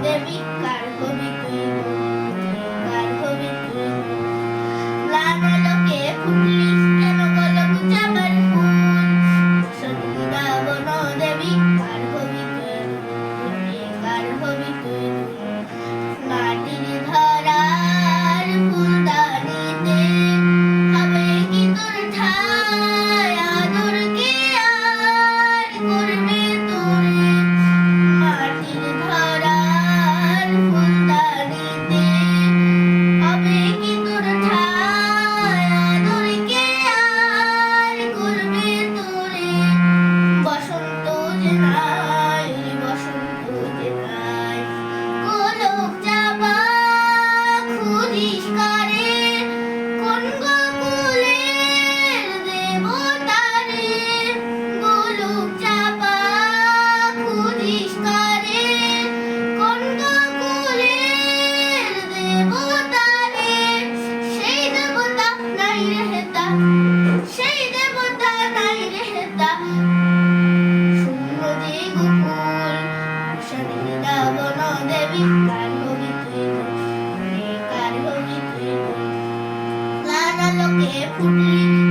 দেবী কার হবি তুই কার হবি তুই লানা লোকে ফুটলি কেন গোলক চাবার ফুল সন্ধ্যা বন দেবী কার হবি তুই কার হবি তুই মাটির ধরার ফুলদানিতে হবে কি তোর ঠায় আদর কে আর করবে তোরে মাটির ধরার ফুলদানিতে হবে কি তোর ঠায় আদর কে আর করবে তোরে বসন্ত যে নাই বসন্ত যে নাই গোলক চাপা খুঁজিস কারে কোন গোকুলের দেবতারে গোলক চাপা খুঁজিস কারে কোন গোকুলের দেবতারে সেই দেবতা নাই রেহেতা সেই দেবতা নাই রেহেতা শূন্য যে গোকুল সন্ধ্যা বন দেবী কার হবি তুই কার হবি তুই নানা লোকে ফুটলি